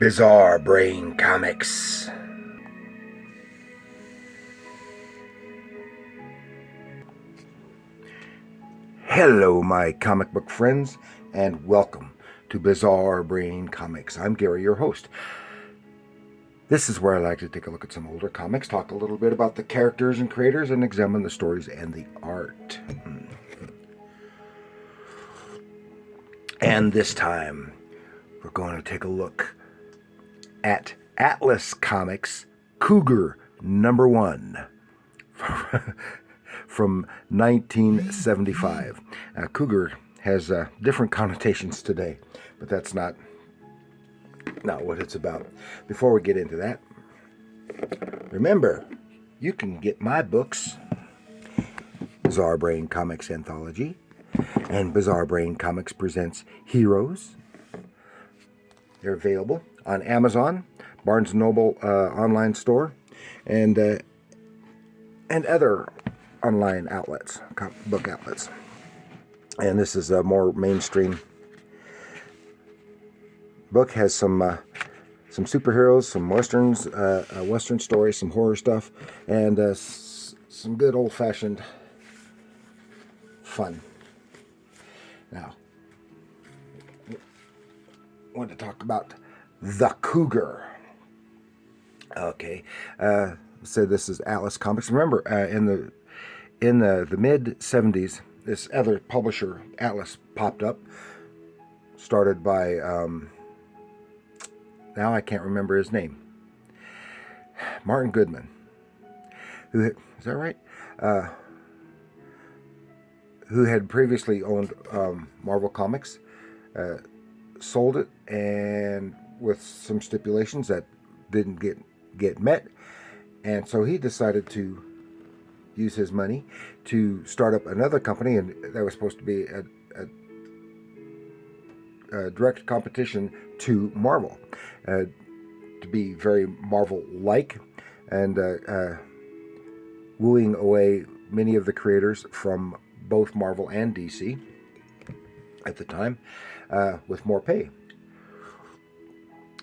Bizarre Brain Comics. Hello, my comic book friends, and welcome to Bizarre Brain Comics. I'm Gary, your host. This is where I like to take a look at some older comics, talk a little bit about the characters and creators, and examine the stories and the art. And this time, we're going to take a look at Atlas Comics Cougar #1 from 1975. Cougar has different connotations today, but that's not what it's about. Before we get into that, remember, you can get my books, Bizarre Brain Comics Anthology, and Bizarre Brain Comics Presents Heroes. They're available on Amazon, Barnes & Noble online store, and other online outlets, book outlets. And this is a more mainstream book. Has some superheroes, some westerns, western stories, some horror stuff, and some good old-fashioned fun. Now, I want to talk about the Cougar. Okay, so this is Atlas Comics. Remember, in the mid '70s, this other publisher, Atlas, popped up. Started by now I can't remember his name. Martin Goodman. Is that right? Who had previously owned Marvel Comics, sold it, and with some stipulations that didn't get met, and so he decided to use his money to start up another company, and that was supposed to be a direct competition to Marvel, to be very Marvel-like, and wooing away many of the creators from both Marvel and DC at the time, with more pay.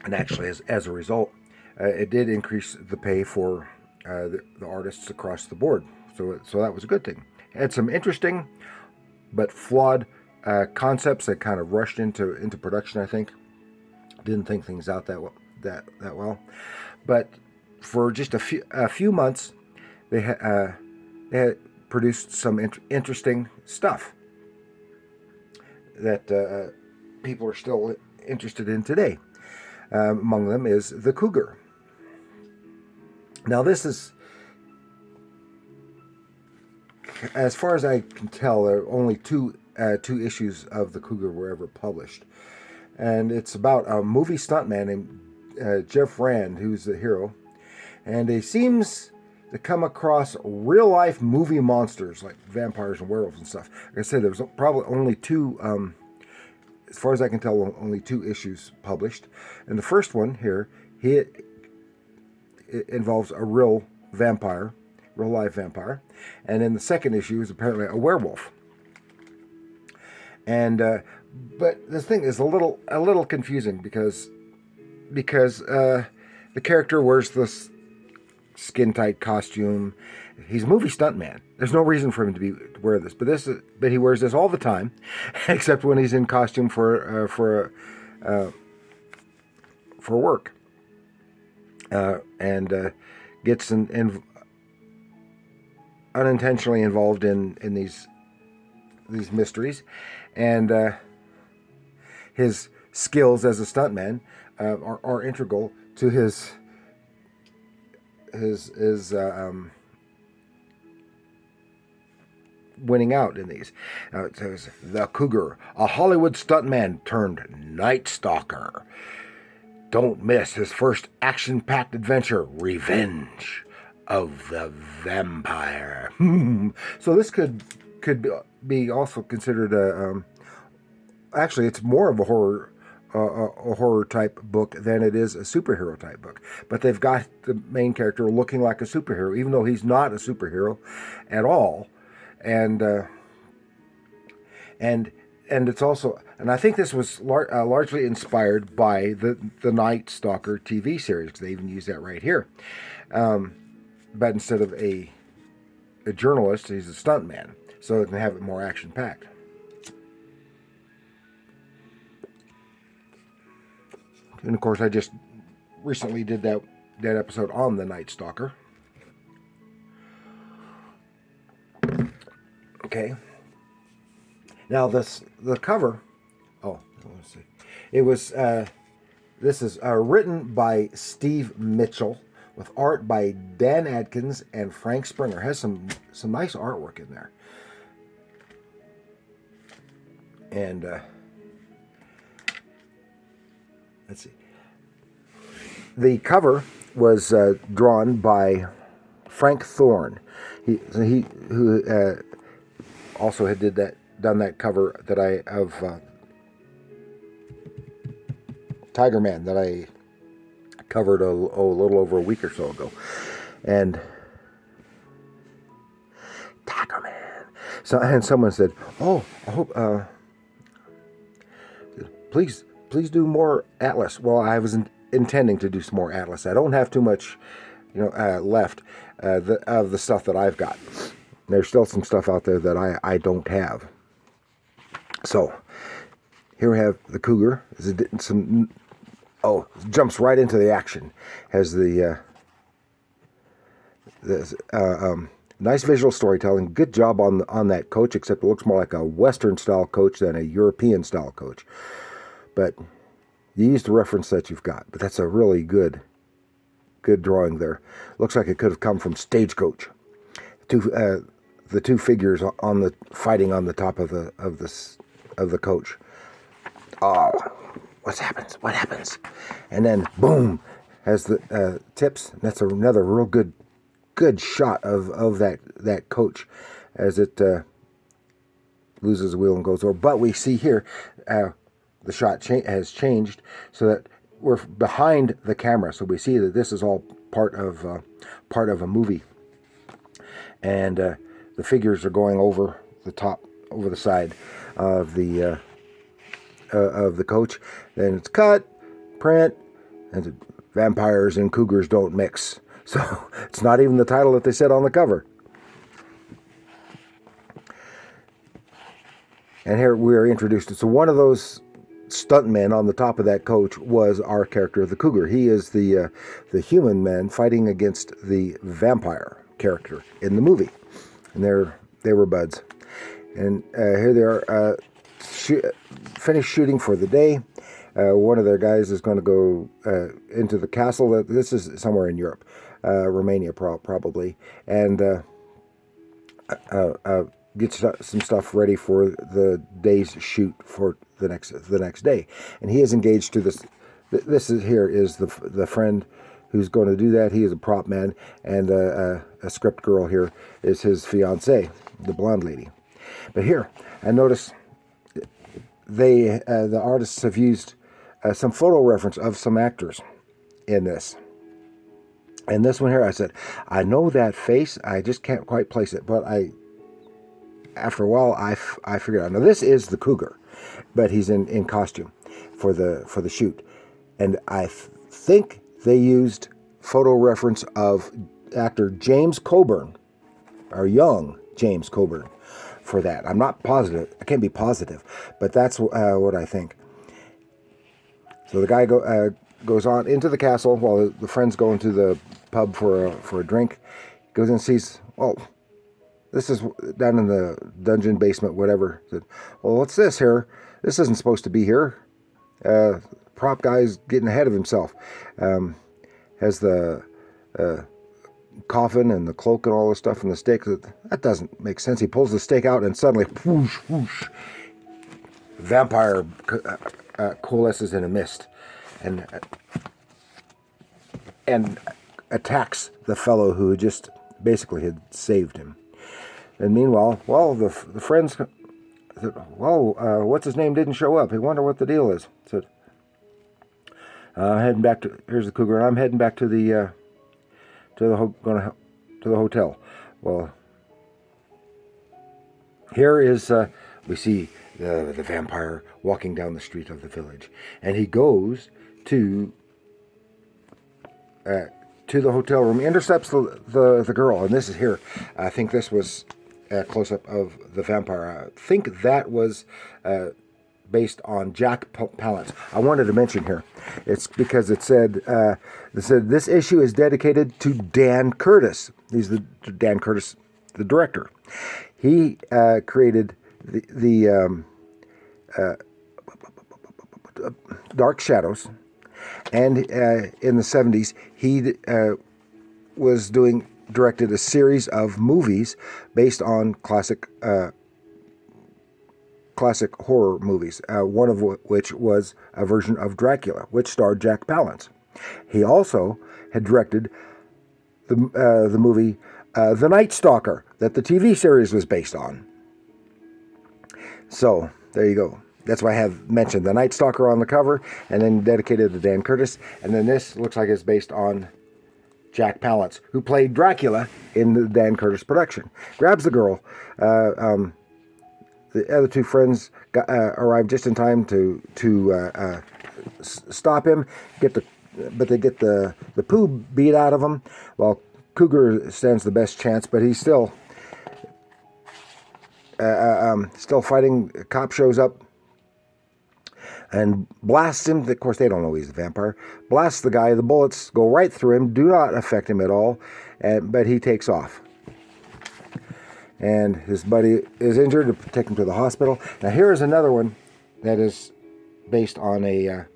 And actually, as a result, it did increase the pay for the artists across the board. So that was a good thing. It had some interesting but flawed concepts that kind of rushed into production, I think. Didn't think things out that well. But for just a few months, they had produced some interesting stuff that people are still interested in today. Among them is the Cougar. Now, this is, as far as I can tell, there are only two issues of the Cougar were ever published, and it's about a movie stuntman named Jeff Rand, who's the hero, and he seems to come across real-life movie monsters like vampires and werewolves and stuff. Like I said, there was probably only two, as far as I can tell, only two issues published, and the first one here, it involves a real live vampire, and in the second issue is apparently a werewolf. And but the thing is a little confusing because the character wears this skin tight costume. He's a movie stuntman. There's no reason for him to wear this, but he wears this all the time, except when he's in costume for work, and gets unintentionally involved in these mysteries, and his skills as a stuntman are integral to his winning out in these. It says, the Cougar, a Hollywood stuntman turned night stalker. Don't miss his first action-packed adventure, Revenge of the Vampire. So this could be also considered actually, it's more of a horror type book than it is a superhero type book. But they've got the main character looking like a superhero, even though he's not a superhero at all. And and it's also, and I think this was largely inspired by the Night Stalker TV series, because they even use that right here. But instead of a journalist, he's a stuntman, so it can have it more action packed. And of course, I just recently did that episode on the Night Stalker. Okay. Now the cover. Oh, let's see. It was. This is written by Steve Mitchell with art by Dan Adkins and Frank Springer. Has some nice artwork in there. And let's see. The cover was drawn by Frank Thorne. He who also had done that cover that of Tiger Man that I covered a little over a week or so ago, and Tiger Man. So, and someone said, "Oh, I hope please do more Atlas." Well, I was intending to do some more Atlas. I don't have too much, left of the stuff that I've got. There's still some stuff out there that I don't have. So here we have the Cougar. Jumps right into the action. Has nice visual storytelling. Good job on that coach, except it looks more like a Western style coach than a European style coach. But you use the reference that you've got. But that's a really good drawing there. Looks like it could have come from Stagecoach. The two figures fighting on the top of the coach. Oh, what happens? And then boom, has the tips. And that's another real good shot of that coach as it loses the wheel and goes over. But we see here the shot has changed so that we're behind the camera, so we see that this is all part of a movie, and the figures are going over the side of the coach. Then it's cut, print, and vampires and cougars don't mix. So it's not even the title that they said on the cover. And here we are introduced. So one of those stuntmen on the top of that coach was our character, the Cougar. He is the human man fighting against the vampire character in the movie. And they were buds. And here they are, finished shooting for the day. One of their guys is going to go into the castle. This is somewhere in Europe, Romania probably, and get some stuff ready for the day's shoot for the next day. And he is engaged to this. This is the friend who's going to do that. He is a prop man, and a script girl here is his fiancée, the blonde lady. But here, I notice the artists have used some photo reference of some actors in this. And this one here, I said, I know that face, I just can't quite place it. But after a while, I figured out. Now this is the Cougar, but he's in costume for the shoot, and I think they used photo reference of actor James Coburn, or young James Coburn, for that. I'm not positive. I can't be positive, but that's what I think. So the guy goes on into the castle while the friends go into the pub for a drink. Goes in and sees, well, this is down in the dungeon basement, whatever. Said, well, what's this here? This isn't supposed to be here. Prop guy's getting ahead of himself. Has the coffin and the cloak and all this stuff and the stake. That doesn't make sense. He pulls the stake out and suddenly, whoosh, whoosh, vampire coalesces in a mist and attacks the fellow who just basically had saved him. And meanwhile, well, the friends said, well, what's his name didn't show up. I wonder what the deal is. Said, heading back to, here's the Cougar, and I'm heading back to the hotel. Well, here is we see the vampire walking down the street of the village, and he goes to the hotel room, intercepts the girl, and this is here. I think this was a close-up of the vampire. I think that was based on Jack Palance. I wanted to mention here, it's because it said this issue is dedicated to Dan Curtis. He's Dan Curtis, the director. He created the Dark Shadows, and in the 70s he directed a series of movies based on classic horror movies, one of which was a version of Dracula, which starred Jack Palance. He also had directed the movie The Night Stalker, that the TV series was based on. So, there you go. That's why I have mentioned The Night Stalker on the cover, and then dedicated to Dan Curtis. And then this looks like it's based on Jack Palance, who played Dracula in the Dan Curtis production. Grabs the girl. The other two friends arrive just in time to stop him. But they get the poo beat out of him. While Cougar stands the best chance, but he's still fighting. A cop shows up and blasts him. Of course, they don't know he's a vampire. Blasts the guy. The bullets go right through him, do not affect him at all, but he takes off. And his buddy is injured, to take him to the hospital. Now, here is another one that is based on a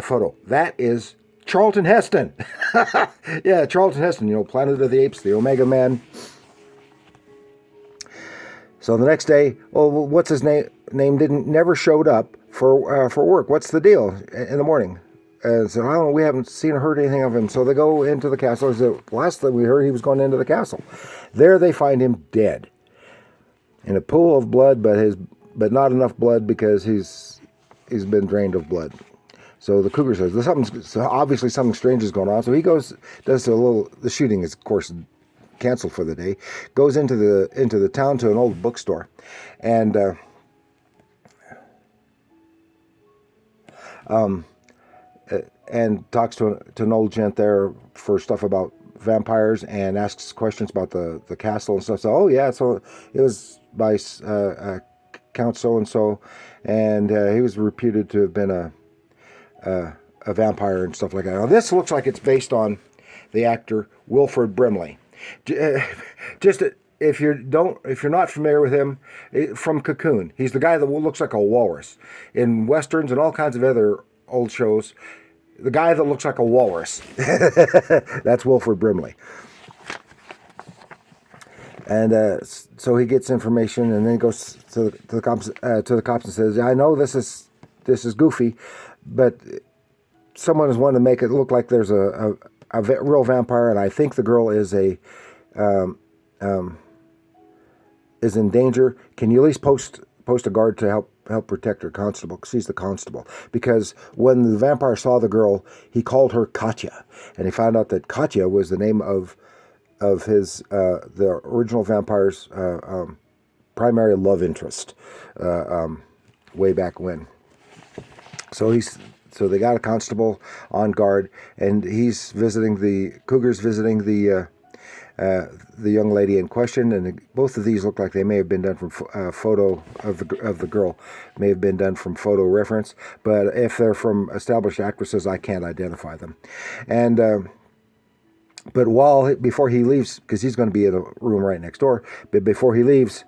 photo. That is Charlton Heston. Yeah, Charlton Heston, Planet of the Apes, the Omega Man. So the next day, what's his name? Never showed up for work. What's the deal in the morning? And so, I don't know, we haven't seen or heard anything of him. So they go into the castle. The last thing we heard, he was going into the castle. There they find him dead in a pool of blood, but not enough blood because he's been drained of blood. So the Cougar says, obviously something strange is going on. So he goes, does the shooting is, of course, canceled for the day, goes into the town to an old bookstore, and talks to an old gent there for stuff about vampires, and asks questions about the castle and stuff. So, so it was by Count so-and-so, and he was reputed to have been a vampire and stuff like that. Now, this looks like it's based on the actor Wilford Brimley. Just if you're not familiar with him, from Cocoon, he's the guy that looks like a walrus in westerns and all kinds of other old shows. The guy that looks like a walrus. That's Wilford Brimley. And so he gets information, and then he goes to the cops and says, "I know this is goofy, but someone has wanted to make it look like there's a real vampire, and I think the girl is in danger. Can you at least post a guard to help protect her, constable? She's the constable." Because when the vampire saw the girl, he called her Katya, and he found out that Katya was the name of his the original vampire's primary love interest way back when. So they got a constable on guard, and Cougar's visiting the young lady in question, and both of these look like they may have been done from photo of the girl, may have been done from photo reference, but if they're from established actresses, I can't identify them. And but before he leaves, because he's going to be in a room right next door, but before he leaves,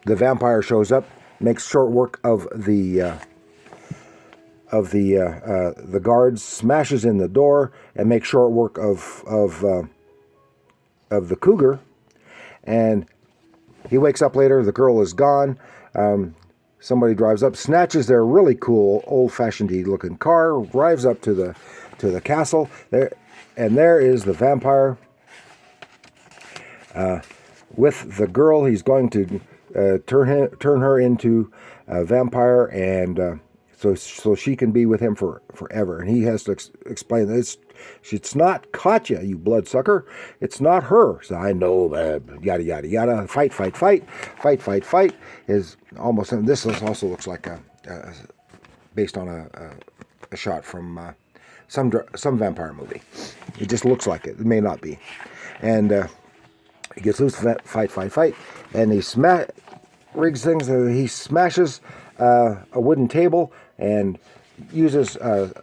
the vampire shows up, makes short work of the guards, smashes in the door, and makes short work of the Cougar. And he wakes up later, the girl is gone. Somebody drives up, snatches their really cool old-fashioned looking car, drives up to the castle there, and there is the vampire with the girl. He's going to turn her into a vampire, and so she can be with him forever. And he has to explain this. It's not Katya, you bloodsucker. It's not her. So I know that. Yada yada yada. Fight, fight, fight, fight, fight, fight. Is almost. And this also looks like based on a shot from some vampire movie. It just looks like it. It may not be. And he gets loose. Fight, fight, fight. And he rigs things. He smashes a wooden table and uses a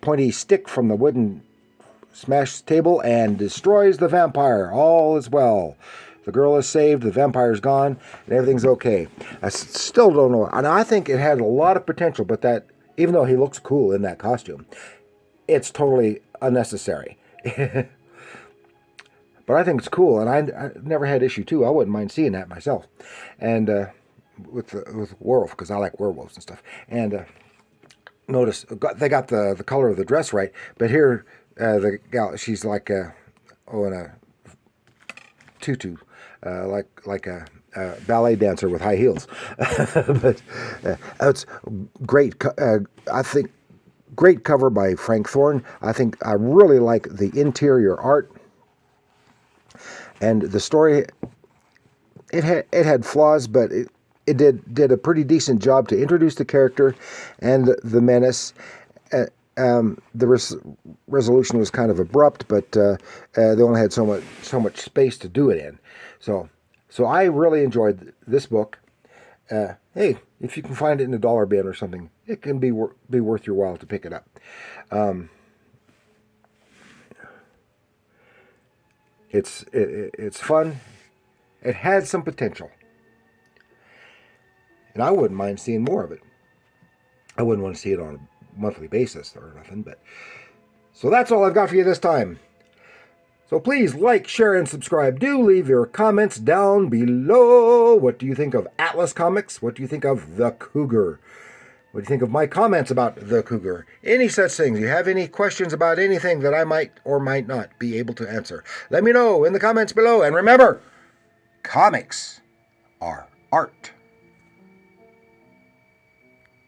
pointy stick from the wooden smashed table and destroys the vampire. All is well. The girl is saved, the vampire's gone, and everything's okay. I still don't know. And I think it had a lot of potential, but that, even though he looks cool in that costume, it's totally unnecessary. But I think it's cool, and I never had issue 2. I wouldn't mind seeing that myself. And with werewolf, because I like werewolves and stuff. And notice they got the color of the dress right, but here the gal, she's like in a tutu, like a ballet dancer with high heels. But it's great. I think great cover by Frank Thorne. I think I really like the interior art and the story. It had flaws, but it did a pretty decent job to introduce the character and the menace. The resolution was kind of abrupt, but they only had so much space to do it in. So I really enjoyed this book. Hey, if you can find it in a dollar bin or something, it can be worth your while to pick it up. It's fun. It had some potential. And I wouldn't mind seeing more of it. I wouldn't want to see it on a monthly basis or nothing, but so that's all I've got for you this time. So please like, share, and subscribe. Do leave your comments down below. What do you think of Atlas Comics? What do you think of the Cougar? What do you think of my comments about the Cougar? Any such things. You have any questions about anything that I might or might not be able to answer? Let me know in the comments below. And remember, comics are art.